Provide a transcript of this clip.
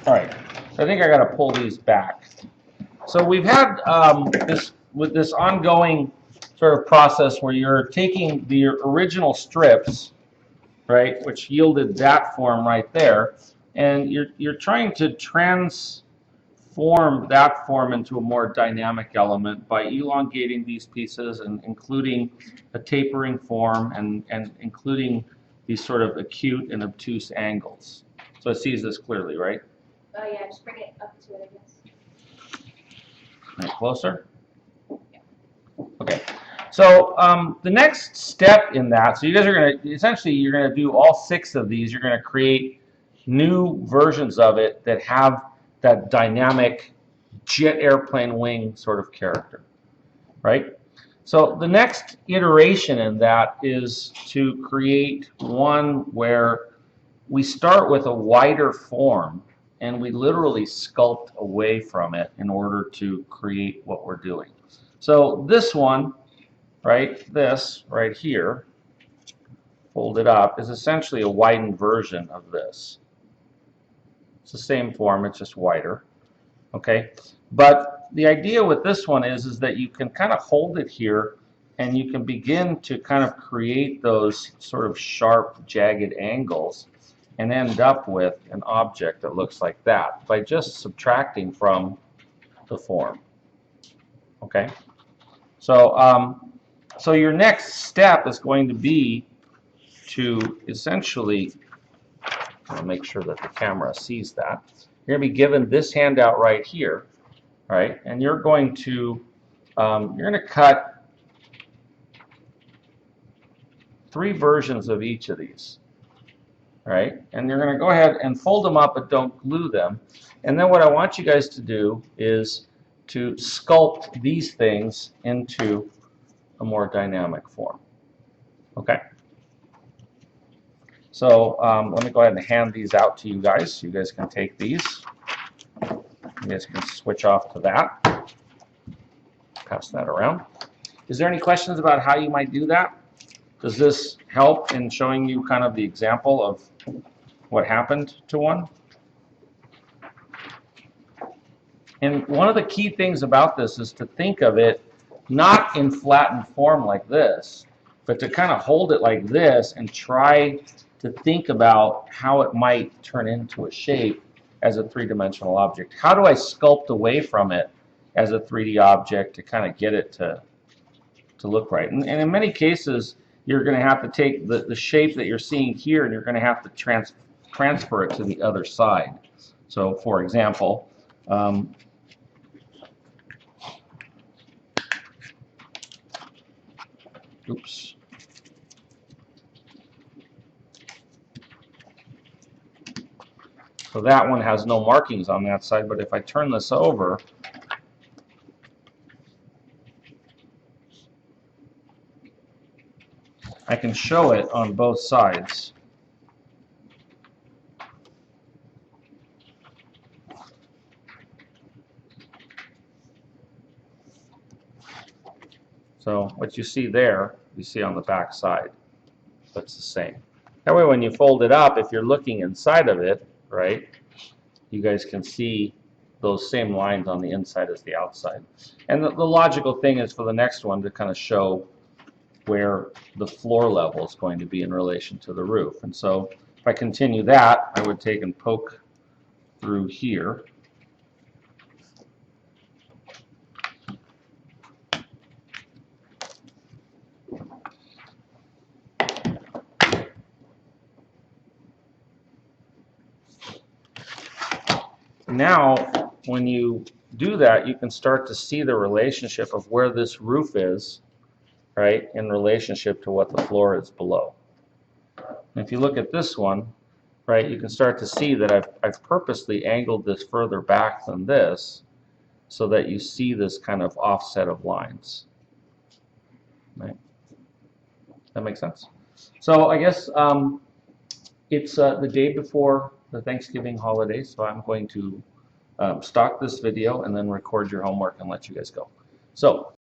All right, so I think I got to pull these back. So we've had this ongoing sort of process where you're taking the original strips, right, which yielded that form right there, and you're trying to transform that form into a more dynamic element by elongating these pieces and including a tapering form and including these sort of acute and obtuse angles. So it sees this clearly, right? Oh yeah, just bring it up to it, I guess. Right, closer? Okay. So the next step in that, so you guys are going to, essentially you're going to do all 6 of these. You're going to create new versions of it that have that dynamic jet airplane wing sort of character, right? So the next iteration in that is to create one where we start with a wider form and we literally sculpt away from it in order to create what we're doing. So this one, right, this right here, folded up, is essentially a widened version of this. It's the same form, it's just wider, okay? But the idea with this one is that you can kind of hold it here and you can begin to kind of create those sort of sharp, jagged angles and end up with an object that looks like that by just subtracting from the form. Okay? So, so your next step is going to be to essentially, I'll make sure that the camera sees that. You're going to be given this handout right here, right? And you're going to cut 3 versions of each of these. Right? And you're going to go ahead and fold them up, but don't glue them. And then what I want you guys to do is to sculpt these things into a more dynamic form. Okay? So let me go ahead and hand these out to you guys. You guys can take these. You guys can switch off to that. Pass that around. Is there any questions about how you might do that? Does this help in showing you kind of the example of what happened to one? And one of the key things about this is to think of it not in flattened form like this, but to kind of hold it like this and try to think about how it might turn into a shape as a 3-dimensional object. How do I sculpt away from it as a 3D object to kind of get it to look right? And in many cases, you're going to have to take the shape that you're seeing here and you're going to have to transfer it to the other side. So, for example, oops. So that one has no markings on that side, but if I turn this over, I can show it on both sides. So what you see there, you see on the back side. That's the same. That way when you fold it up, if you're looking inside of it, right, you guys can see those same lines on the inside as the outside. And the logical thing is for the next one to kind of show where the floor level is going to be in relation to the roof. And so if I continue that, I would take and poke through here. Now, when you do that, you can start to see the relationship of where this roof is, right, in relationship to what the floor is below. And if you look at this one, right, you can start to see that I've purposely angled this further back than this so that you see this kind of offset of lines. Right? That makes sense? So I guess it's the day before the Thanksgiving holiday, so I'm going to stop this video and then record your homework and let you guys go. So